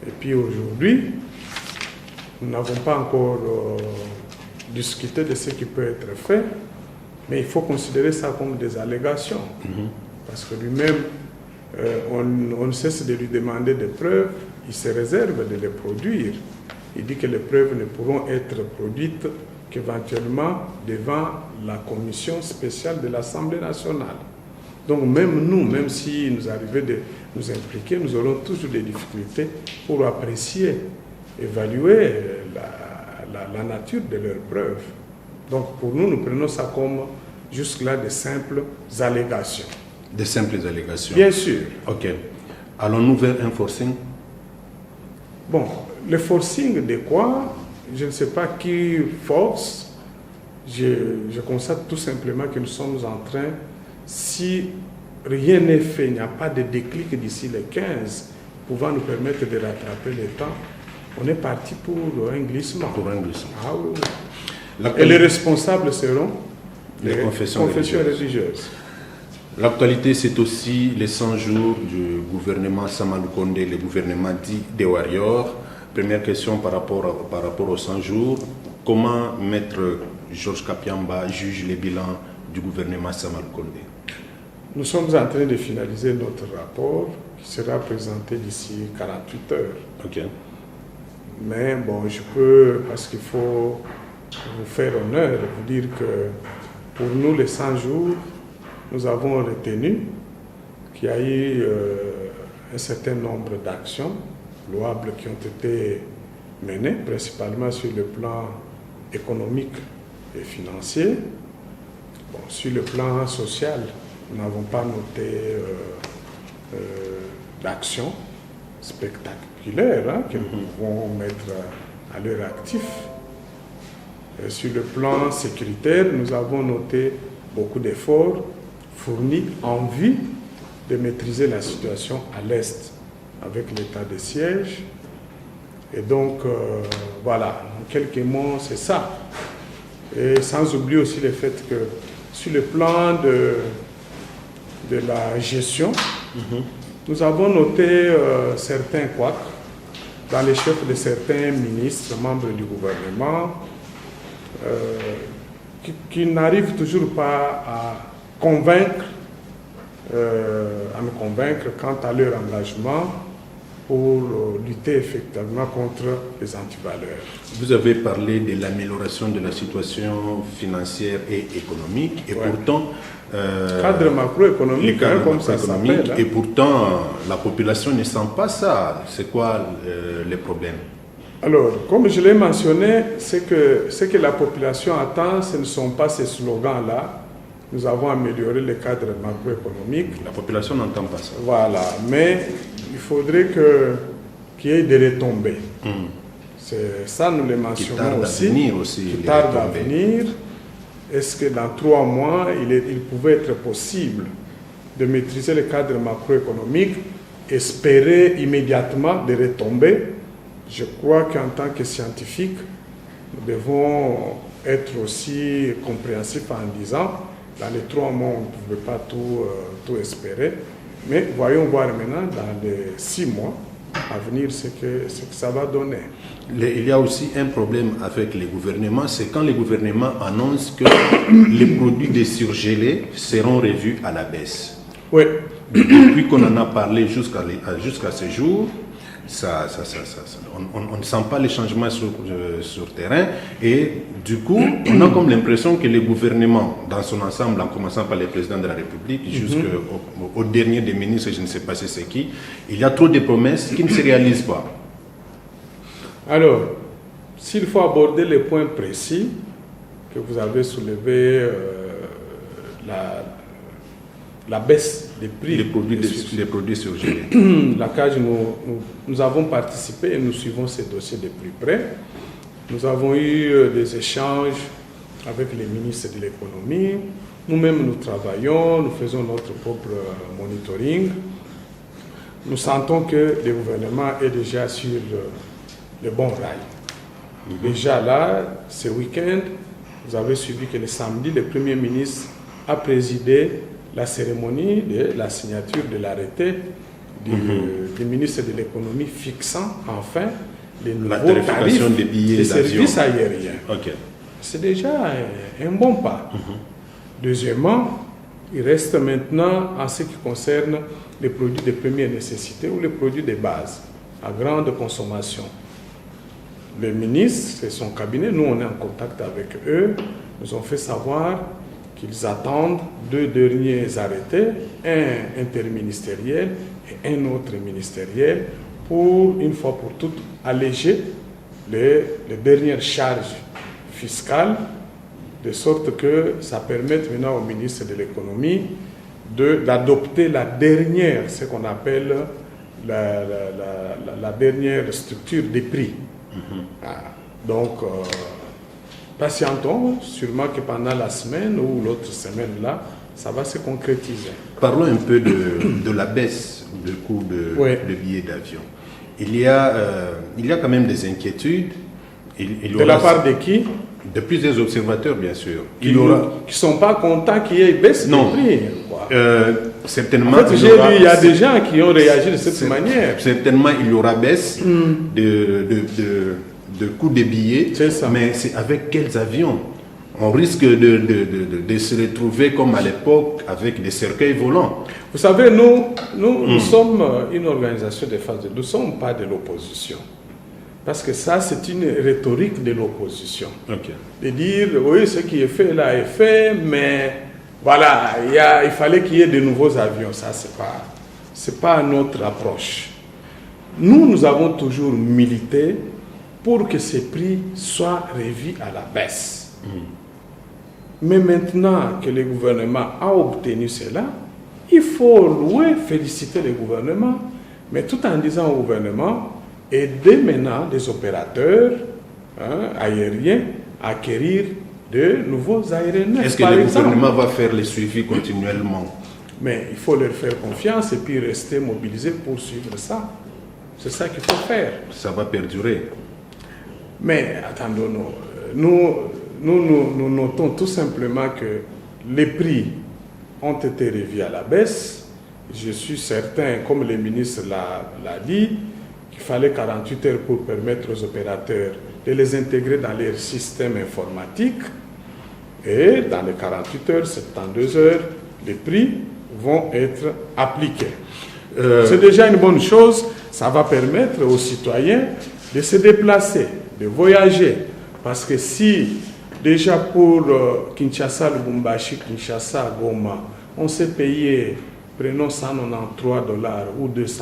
Et puis aujourd'hui, nous n'avons pas encore discuté de ce qui peut être fait, mais il faut considérer ça comme des allégations. Parce que lui-même, on ne cesse de lui demander des preuves, il se réserve de les produire. Il dit que les preuves ne pourront être produites qu'éventuellement devant la commission spéciale de l'Assemblée nationale. Donc même nous, même si nous arrivait de nous impliquer, nous aurons toujours des difficultés pour apprécier, évaluer la nature de leurs preuves. Donc pour nous, nous prenons ça comme jusque-là de simples allégations.
Des simples allégations.
Bien sûr.
Ok. Allons-nous vers un forcing?
Bon, le forcing de quoi? Je ne sais pas qui force. Je constate tout simplement que nous sommes en train, si rien n'est fait, il n'y a pas de déclic d'ici les 15, pouvant nous permettre de rattraper le temps, on est parti pour un glissement.
Pour un glissement.
Ah oui. Et les responsables seront
les confessions
religieuses.
L'actualité, c'est aussi les 100 jours du gouvernement Samalou Condé, le gouvernement dit des Warriors. Première question par rapport aux 100 jours. Comment Maître Georges Kapiamba juge les bilans du gouvernement Samalou Condé?
Nous sommes en train de finaliser notre rapport qui sera présenté d'ici 48 heures.
Ok.
Mais bon, je peux, parce qu'il faut vous faire honneur, vous dire que pour nous, les 100 jours, nous avons retenu qu'il y a eu un certain nombre d'actions louables qui ont été menées, principalement sur le plan économique et financier. Bon, sur le plan social, nous n'avons pas noté d'actions spectaculaires que nous pouvons mettre à leur actif. Sur le plan sécuritaire, nous avons noté beaucoup d'efforts fournis en vue de maîtriser la situation à l'Est avec l'état de siège. Et donc, voilà, en quelques mots, c'est ça. Et sans oublier aussi le fait que sur le plan de la gestion, nous avons noté certains couacs dans les chefs de certains ministres, membres du gouvernement, qui n'arrivent toujours pas à nous convaincre quant à leur engagement pour lutter effectivement contre les antivaleurs.
Vous avez parlé de l'amélioration de la situation financière et économique, et pourtant...
cadre macroéconomique, comme ça s'appelle.
Et pourtant, la population ne sent pas ça. C'est quoi les problèmes?
Alors, comme je l'ai mentionné, ce que la population attend, ce ne sont pas ces slogans-là. Nous avons amélioré le cadre macroéconomique.
La population n'entend pas ça.
Voilà, mais il faudrait qu'il y ait des retombées. C'est ça, nous le mentionnons aussi. Qui tarde à venir. Est-ce que dans 3 mois, il pouvait être possible de maîtriser le cadre macroéconomique, espérer immédiatement des retombées? Je crois qu'en tant que scientifiques, nous devons être aussi compréhensifs en disant, dans les 3 mois, on ne pouvait pas tout espérer, mais voyons voir maintenant, dans les 6 mois à venir, ce que ça va donner.
Il y a aussi un problème avec les gouvernements, c'est quand les gouvernements annoncent que les produits désurgelés seront revus à la baisse.
Oui.
Depuis qu'on en a parlé jusqu'à ce jour, on ne sent pas les changements sur terrain, et du coup, on a comme l'impression que les gouvernements, dans son ensemble, en commençant par les présidents de la République, jusqu'au dernier des ministres, je ne sais pas c'est qui, il y a trop de promesses qui ne se réalisent pas.
Alors, s'il faut aborder les points précis que vous avez soulevés, la baisse des prix
des produits surgelés.
La CAGE, nous avons participé et nous suivons ces dossiers de plus près. Nous avons eu des échanges avec les ministres de l'économie. Nous-mêmes, nous travaillons, nous faisons notre propre monitoring. Nous sentons que le gouvernement est déjà sur le bon rail. Déjà là, ce week-end, vous avez suivi que le samedi, le Premier ministre a présidé la cérémonie de la signature de l'arrêté du ministre de l'économie fixant enfin les nouveaux tarifs des services aériens. C'est déjà un bon pas. Deuxièmement, il reste maintenant en ce qui concerne les produits de première nécessité ou les produits de base à grande consommation. Le ministre et son cabinet, nous on est en contact avec eux, nous ont fait savoir qu'ils attendent 2 derniers arrêtés, un interministériel et un autre ministériel, pour, une fois pour toutes, alléger les dernières charges fiscales, de sorte que ça permette maintenant au ministre de l'économie d'adopter la dernière, ce qu'on appelle la dernière structure des prix. Donc, patientons, sûrement que pendant la semaine ou l'autre semaine là, ça va se concrétiser.
Parlons un peu de la baisse du coût de billets d'avion. Il y a quand même des inquiétudes.
De la part de qui?
De plusieurs observateurs, bien sûr.
Qui ne sont pas contents qu'il y ait baisse de prix.
Certainement.
En fait, j'ai lu, il y a des gens qui ont réagi de cette manière.
Certainement, il y aura baisse de coût des billets, mais c'est avec quels avions? On risque de se retrouver comme à l'époque avec des cercueils volants.
Vous savez, nous sommes une organisation de face. Nous ne sommes pas de l'opposition. Parce que ça, c'est une rhétorique de l'opposition. De dire, oui, ce qui est fait là est fait, mais voilà, il fallait qu'il y ait de nouveaux avions. Ça, c'est pas notre approche. Nous avons toujours milité pour que ces prix soient revus à la baisse. Mais maintenant que le gouvernement a obtenu cela, il faut louer, féliciter le gouvernement, mais tout en disant au gouvernement, aider maintenant les opérateurs aériens à acquérir de nouveaux aéronefs.
Est-ce que le gouvernement va faire le suivi continuellement?
Mais il faut leur faire confiance et puis rester mobilisé pour suivre ça. C'est ça qu'il faut faire.
Ça va perdurer.
Mais attendons, nous notons tout simplement que les prix ont été revus à la baisse. Je suis certain, comme le ministre l'a dit, qu'il fallait 48 heures pour permettre aux opérateurs de les intégrer dans leur système informatique. Et dans les 48 heures, 72 heures, les prix vont être appliqués. C'est déjà une bonne chose. Ça va permettre aux citoyens de se déplacer, de voyager. Parce que si déjà pour Kinshasa, Lubumbashi, Kinshasa, Goma, on s'est payé, prenons $193 ou $200,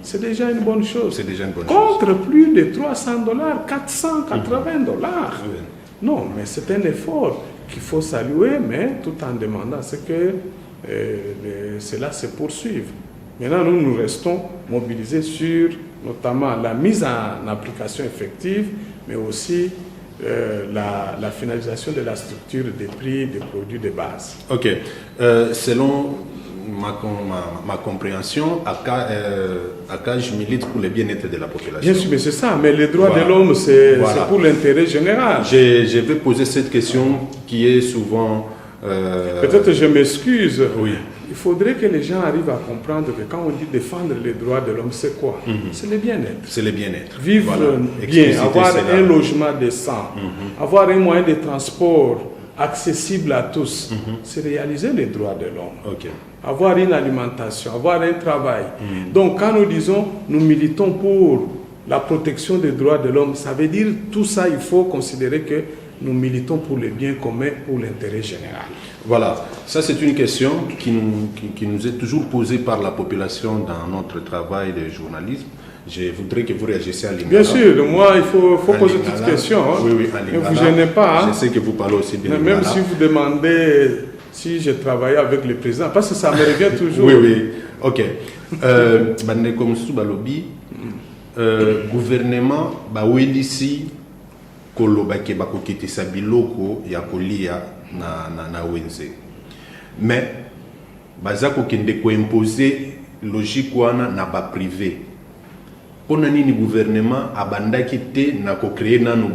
c'est déjà une bonne chose.
C'est déjà une bonne
Contre plus de $300, $480. Non, mais c'est un effort qu'il faut saluer, mais tout en demandant ce que cela se poursuive. Maintenant, nous restons mobilisés sur notamment la mise en application effective, mais aussi la finalisation de la structure des prix des produits de base.
Ok. Selon ma compréhension, ACAJ milite pour le bien-être de la population.
Bien sûr, mais c'est ça. Mais les droits de l'homme, c'est pour l'intérêt général.
Je vais poser cette question qui est souvent...
Peut-être je m'excuse.
Oui.
Il faudrait que les gens arrivent à comprendre que quand on dit défendre les droits de l'homme, c'est quoi? C'est le bien-être.
C'est le bien-être.
Vivre bien, avoir un logement décent, avoir un moyen de transport accessible à tous, c'est réaliser les droits de l'homme.
Okay.
Avoir une alimentation, avoir un travail. Donc quand nous disons, nous militons pour la protection des droits de l'homme, ça veut dire tout ça, il faut considérer que nous militons pour le bien commun, pour l'intérêt général.
Voilà, ça c'est une question qui nous est toujours posée par la population dans notre travail de journalisme. Je voudrais que vous réagissiez à Lingala.
Bien sûr, moi il faut poser toutes questions. Hein.
Oui,
ne vous gênez pas. Hein.
Je sais que vous parlez aussi bien.
Même si vous demandez si j'ai travaillé avec le président, parce que ça me revient toujours.
Oui. Ok. Comme Soubalobi, gouvernement, ici, kolobake bakokitisa biloko ya kolia na wenze. Mais baza kokende ko imposer logique wana na ba privé. Pona nini gouvernement abandaki te na ko créer nanu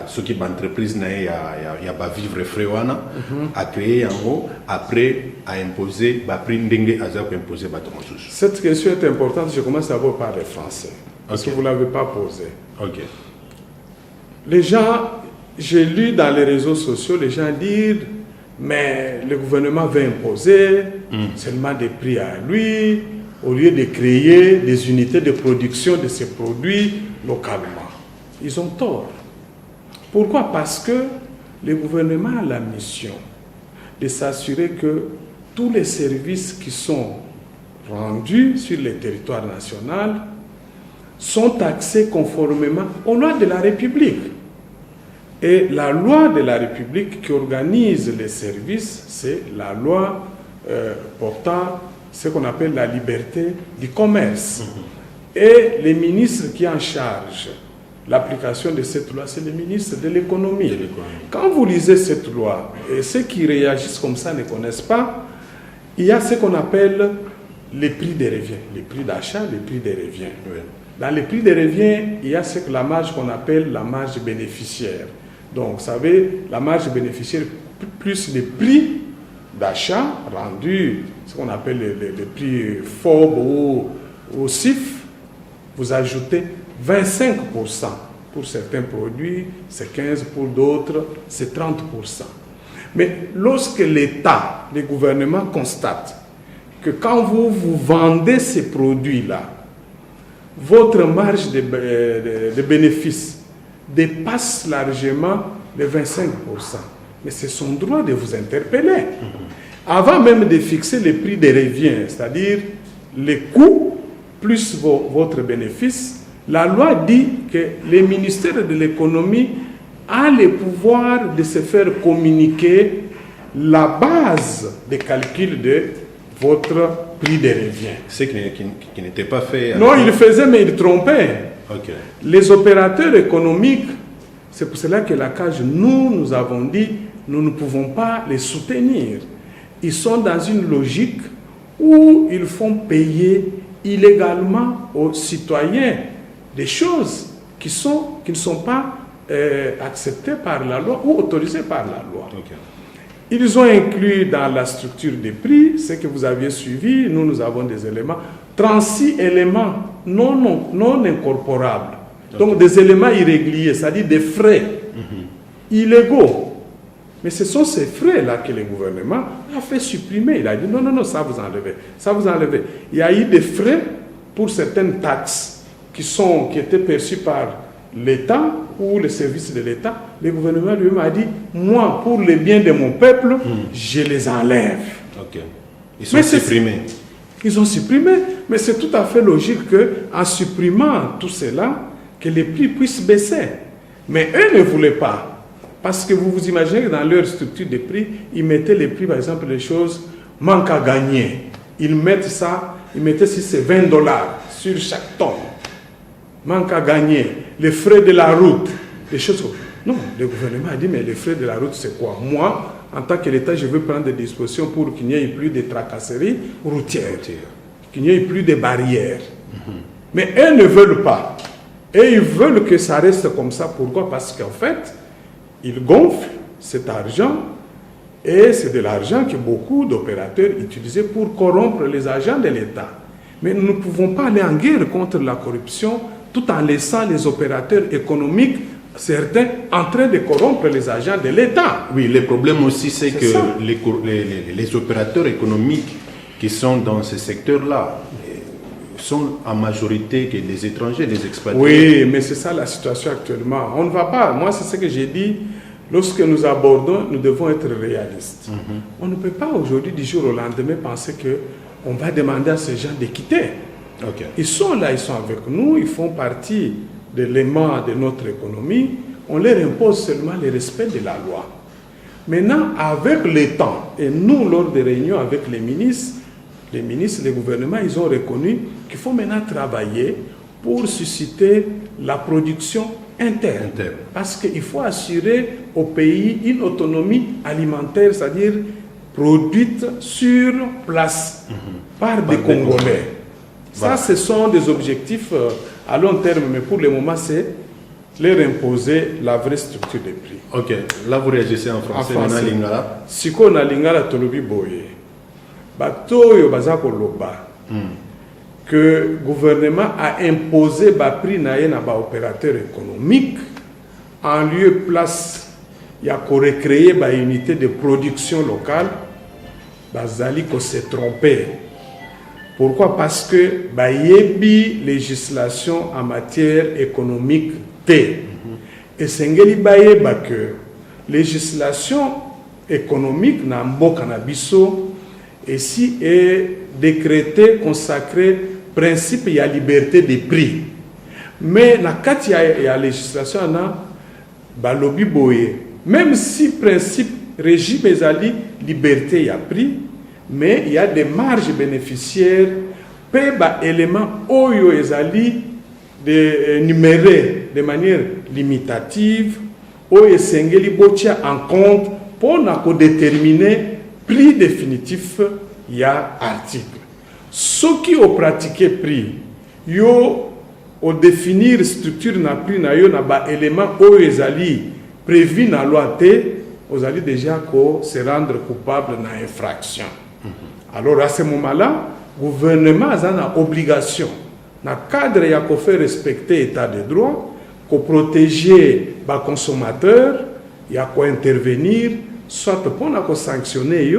soki ba entreprise na ya ba vivre frais wana a créer yango après a imposer ba prix ndenge aza ko imposer ba tomosusu.
Cette question est importante, je commence d'abord par les Français parce que vous l'avez pas posé.
OK.
Les gens, j'ai lu dans les réseaux sociaux, les gens disent, mais le gouvernement va imposer seulement des prix à lui, au lieu de créer des unités de production de ces produits localement. Ils ont tort. Pourquoi? Parce que le gouvernement a la mission de s'assurer que tous les services qui sont rendus sur le territoire national sont taxés conformément aux lois de la République. Et la loi de la République qui organise les services, c'est la loi portant ce qu'on appelle la liberté du commerce. Et les ministres qui en charge l'application de cette loi, c'est le ministre de l'économie. Quand vous lisez cette loi, et ceux qui réagissent comme ça ne connaissent pas, il y a ce qu'on appelle les prix des reviens, les prix d'achat, les prix des reviens.
Oui.
Dans les prix des reviens, il y a la marge qu'on appelle la marge bénéficiaire. Donc, vous savez, la marge bénéficiaire plus les prix d'achat rendus, ce qu'on appelle les prix FOB ou CIF, vous ajoutez 25%. Pour certains produits, c'est 15%, pour d'autres, c'est 30%. Mais lorsque l'État, le gouvernement constate que quand vous vendez ces produits-là, votre marge de bénéfice dépasse largement les 25%. Mais c'est son droit de vous interpeller. Avant même de fixer les prix des reviens, c'est-à-dire les coûts plus votre bénéfice, La loi dit que le ministère de l'économie a le pouvoir de se faire communiquer la base de calcul de votre prix de revient.
Ce qui n'était pas fait.
Non, il faisait, mais il trompait.
Ok.
Les opérateurs économiques, c'est pour cela que la CAGE, nous avons dit, nous ne pouvons pas les soutenir. Ils sont dans une logique où ils font payer illégalement aux citoyens des choses qui ne sont pas acceptées par la loi ou autorisées par la loi.
Ok.
Ils ont inclus dans la structure des prix, ce que vous aviez suivi, nous avons des éléments, 36 éléments non incorporables. Donc des éléments irréguliers, c'est-à-dire des frais illégaux. Mais ce sont ces frais-là que le gouvernement a fait supprimer. Il a dit non, ça vous enlevez. Ça vous enlevez. Il y a eu des frais pour certaines taxes qui étaient perçues par l'État ou les services de l'État. Le gouvernement lui-même a dit, moi, pour le bien de mon peuple, je les enlève.
Ok. Ils sont supprimés.
Ils ont supprimé. Mais c'est tout à fait logique qu'en supprimant tout cela, que les prix puissent baisser. Mais eux ne voulaient pas. Parce que vous vous imaginez que dans leur structure de prix, ils mettaient les prix, par exemple, les choses manque à gagner. Ils mettaient si c'est $20 sur chaque tonne. Manque à gagner. Les frais de la route. Les choses comme... Non, le gouvernement a dit, mais les frais de la route, c'est quoi? Moi, en tant que l'État, je veux prendre des dispositions pour qu'il n'y ait plus de tracasseries routières, qu'il n'y ait plus de barrières. Mais eux ne veulent pas. Et ils veulent que ça reste comme ça. Pourquoi? Parce qu'en fait, ils gonflent cet argent et c'est de l'argent que beaucoup d'opérateurs utilisaient pour corrompre les agents de l'État. Mais nous ne pouvons pas aller en guerre contre la corruption tout en laissant les opérateurs économiques, certains, en train de corrompre les agents de l'État.
Oui, le problème aussi, c'est que les opérateurs économiques qui sont dans ce secteur-là sont en majorité que des étrangers, des expatriés.
Oui, mais c'est ça la situation actuellement. On ne va pas, moi c'est ce que j'ai dit, lorsque nous abordons, nous devons être réalistes. On ne peut pas aujourd'hui, du jour au lendemain, penser qu'on va demander à ces gens de quitter.
Okay.
Ils sont là, ils sont avec nous, ils font partie de l'aimant de notre économie. On leur impose seulement le respect de la loi. Maintenant, avec le temps, et nous, lors des réunions avec les ministres, les gouvernements, ils ont reconnu qu'il faut maintenant travailler pour susciter la production interne. Parce qu'il faut assurer au pays une autonomie alimentaire, c'est-à-dire produite sur place par des Congolais. Ça, ce sont des objectifs à long terme, mais pour le moment, c'est leur imposer la vraie structure des prix.
Ok, là vous réagissez en français. En français.
Si on a lingala tolobi boye, batoyo bazako loba, que le gouvernement a imposé ba prix na na ba opérateur économique en lieu place il y a qu'on recréer ba unité de production locale, bazali ko se tromper. Pourquoi? Parce que ba yebi législation en matière économique té. Et sengeli ba yeba que législation économique na mboka na biso ici est décrété, consacré principe et la liberté des prix. Mais na kati ya législation na balobi boye, même si principe régime ezali liberté ya prix, mais il y a des marges bénéficiaires pe ba éléments oyo ezali de numérés de manière limitative oyo esengeli botia en compte pour na ko déterminer prix définitif ya article. Ce qui ont pratiqué prix, yo au définir structure na prix na yo na ba élément oyo ezali prévu na loi té, ozali déjà ko se rendre coupable na infraction. Alors à ce moment-là, le gouvernement a une obligation, dans le cadre il y a qu'on fait respecter l'état de droit, qu'on protéger les consommateurs, il y a qu'on intervenir, soit pour sanctionner,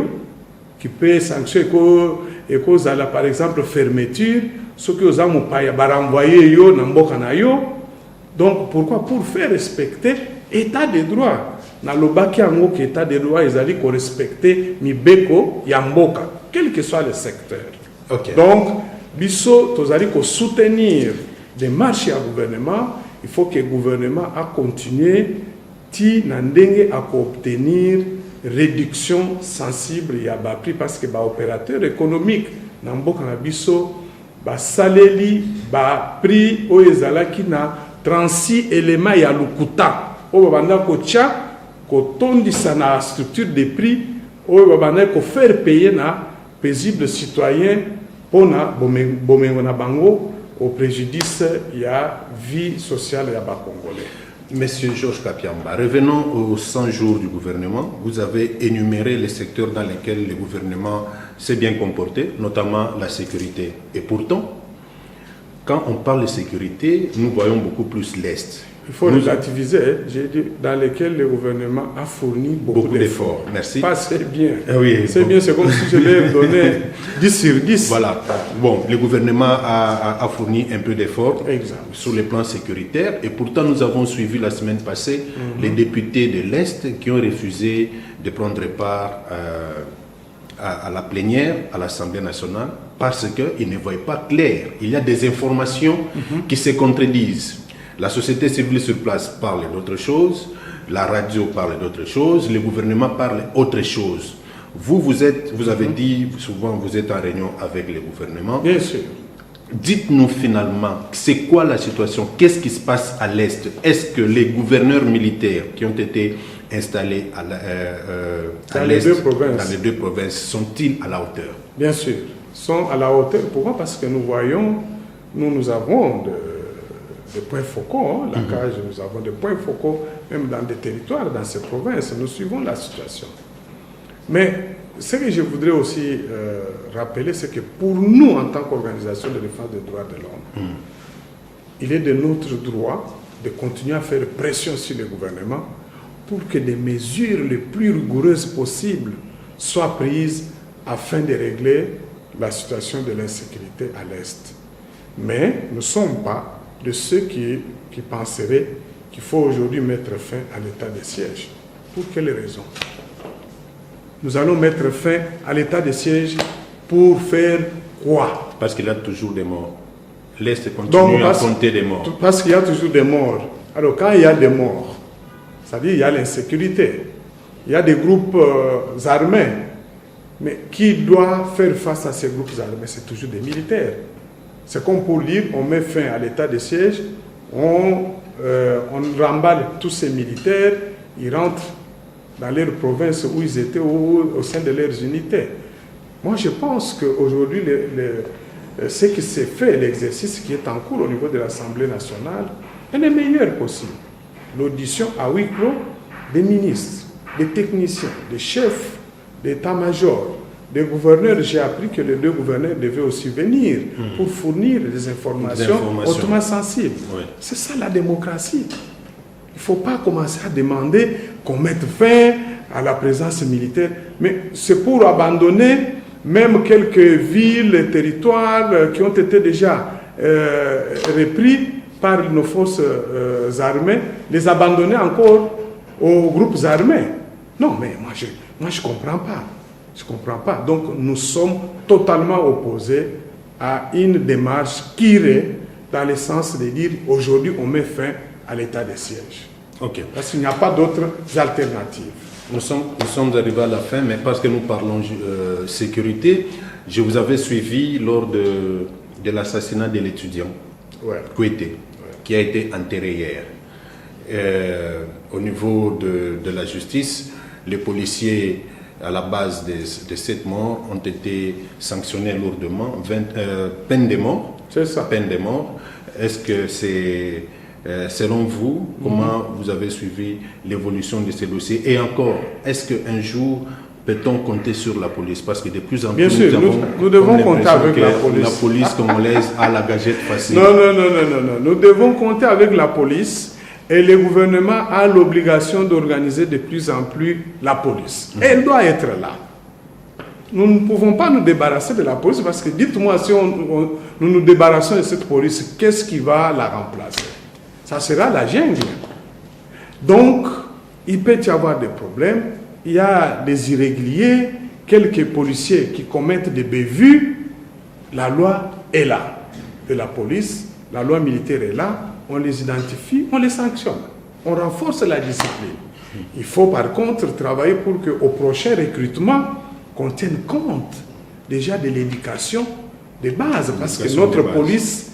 qui peut sanctionner, et par exemple fermeture, ce que vous avez renvoyé donc pourquoi? Pour faire respecter l'état de droit. Dans le baki ango que l'état de droit ils allaient respecter mibeko yamboka quel que soit le secteur.
Okay.
Donc biso tozali ko soutenir des marches à gouvernement, il faut que le gouvernement a continué à obtenir réduction sensible et à bas prix parce que les opérateurs économiques dans le biso saleli prix au ezalaki na 36 éléments ya lukuta o banda ko tia ko tondisa na structure de prix o banda ko faire payer na paisible citoyen pona bomengo na bango au préjudice ya vie sociale ya ba congolais.
Monsieur Georges Kapiamba, revenons aux 100 jours du gouvernement. Vous avez énuméré les secteurs dans lesquels le gouvernement s'est bien comporté, notamment la sécurité. Et pourtant, quand on parle de sécurité, nous voyons beaucoup plus l'Est.
Il faut relativiser, j'ai dit, dans lesquels le gouvernement a fourni beaucoup d'efforts.
Merci.
Pas c'est bien.
Oui,
c'est bien, c'est comme si je l'ai donné 10 sur 10.
Voilà. Bon, le gouvernement a fourni un peu d'efforts sur le plan sécuritaire. Et pourtant, nous avons suivi la semaine passée les députés de l'Est qui ont refusé de prendre part à la plénière, à l'Assemblée nationale, parce qu'ils ne voyaient pas clair. Il y a des informations qui se contredisent. La société civile sur place parle d'autre chose, la radio parle d'autre chose, le gouvernement parle autre chose. Vous avez dit souvent, vous êtes en réunion avec le gouvernement.
Bien sûr.
Dites-nous finalement, c'est quoi la situation? Qu'est-ce qui se passe à l'Est? Est-ce que les gouverneurs militaires qui ont été installés dans les deux provinces sont-ils à la hauteur?
Bien sûr, sont à la hauteur. Pourquoi? Parce que nous voyons, nous avons des points focaux, la cage, nous avons des points focaux, même dans des territoires, dans ces provinces, nous suivons la situation. Mais ce que je voudrais aussi rappeler, c'est que pour nous, en tant qu'organisation de défense des droits de l'homme, il est de notre droit de continuer à faire pression sur le gouvernement pour que des mesures les plus rigoureuses possibles soient prises afin de régler la situation de l'insécurité à l'Est. Mais nous ne sommes pas de ceux qui penseraient qu'il faut aujourd'hui mettre fin à l'état de siège. Pour quelles raisons? Nous allons mettre fin à l'état de siège pour faire quoi?
Parce qu'il y a toujours des morts. L'Est continue à compter des morts.
Parce qu'il y a toujours des morts. Alors quand il y a des morts, c'est-à-dire il y a l'insécurité, il y a des groupes armés. Mais qui doit faire face à ces groupes armés? C'est toujours des militaires. C'est comme pour dire, on met fin à l'état de siège, on remballe tous ces militaires, ils rentrent dans leur province où ils étaient ou au sein de leurs unités. Moi, je pense qu'aujourd'hui, ce qui s'est fait, l'exercice qui est en cours au niveau de l'Assemblée nationale, est le meilleur possible. L'audition à huis clos des ministres, des techniciens, des chefs d'état-major, des gouverneurs. J'ai appris que les deux gouverneurs devaient aussi venir pour fournir des informations hautement sensibles. Oui. C'est ça la démocratie. Il ne faut pas commencer à demander qu'on mette fin à la présence militaire, mais c'est pour abandonner même quelques villes et territoires qui ont été déjà repris par nos forces armées, les abandonner encore aux groupes armés. Non, mais moi je ne comprends pas. Je ne comprends pas. Donc, nous sommes totalement opposés à une démarche qui irait dans le sens de dire aujourd'hui, on met fin à l'état de siège.
Okay.
Parce qu'il n'y a pas d'autres alternatives.
Nous sommes arrivés à la fin, mais parce que nous parlons sécurité, je vous avais suivi lors de l'assassinat de l'étudiant Kouété, qui a été enterré hier. Au niveau de la justice, les policiers à la base de cette mort ont été sanctionnés lourdement, peine de mort.
C'est ça.
Peine de mort. Est-ce que c'est, selon vous, comment vous avez suivi l'évolution de ces dossiers? Et encore, est-ce qu'un jour, peut-on compter sur la police? Parce que de plus en plus,
nous devons compter avec la police.
La police congolaise a la gazette facile.
Non. Nous devons compter avec la police. Et le gouvernement a l'obligation d'organiser de plus en plus la police. Elle doit être là. Nous ne pouvons pas nous débarrasser de la police parce que dites-moi, si nous nous débarrassons de cette police, qu'est-ce qui va la remplacer? Ça sera la jungle. Donc, il peut y avoir des problèmes. Il y a des irréguliers, quelques policiers qui commettent des bévues. La loi est là. Et la police la loi militaire est là, on les identifie, on les sanctionne. On renforce la discipline. Il faut par contre travailler pour qu'au prochain recrutement, qu'on tienne compte déjà de l'éducation des bases. Parce que notre police,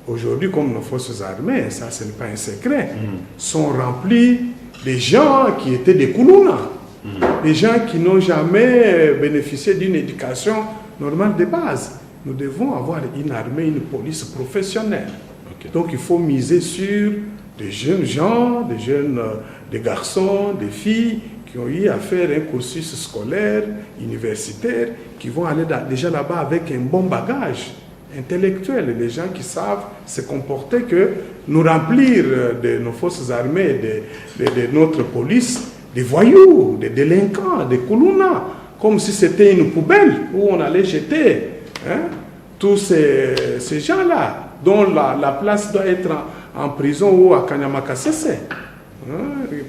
aujourd'hui, comme nos forces armées, ça ce n'est pas un secret, sont remplies de gens qui étaient des koulouna, des gens qui n'ont jamais bénéficié d'une éducation normale de base. Nous devons avoir une armée, une police professionnelle. Donc il faut miser sur des jeunes gens, des garçons, des filles qui ont eu à faire un cursus scolaire, universitaire, qui vont aller déjà là-bas avec un bon bagage intellectuel, des gens qui savent se comporter, que nous remplir de nos forces armées, de notre police, des voyous, des délinquants, des koulouna, comme si c'était une poubelle où on allait jeter tous ces gens-là, dont la place doit être en prison ou à Kanyamakasese,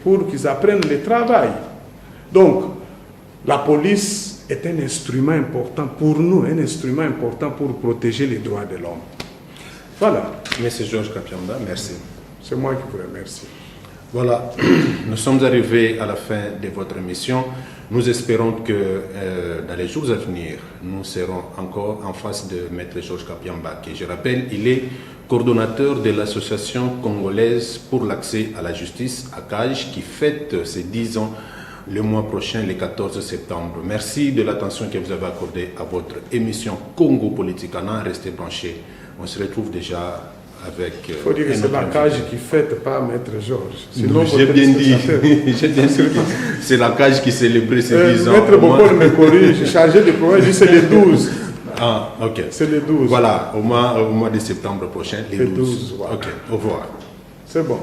pour qu'ils apprennent le travail. Donc, la police est un instrument important pour nous, un instrument important pour protéger les droits de l'homme. Voilà.
Monsieur Georges Kapiamba, merci.
C'est moi qui vous remercie.
Voilà, nous sommes arrivés à la fin de votre émission. Nous espérons que dans les jours à venir, nous serons encore en face de Maître Georges Kapiamba, qui, je rappelle, il est coordonnateur de l'association congolaise pour l'accès à la justice, ACAJ, qui fête ses 10 ans le mois prochain, le 14 septembre. Merci de l'attention que vous avez accordée à votre émission Congo Politicana. Restez branchés. On se retrouve déjà avec...
Il faut dire que c'est l'ACAJ qui fête, pas Maître Georges.
J'ai bien dit. C'est l'ACAJ qui célébrait ses 10 ans.
Maître Bokol me corrige, j'ai chargé de programme, je dis c'est les 12.
Ah, ok.
C'est les 12.
Voilà, au mois de septembre prochain, les 12.
Voilà.
Ok, au revoir.
C'est bon.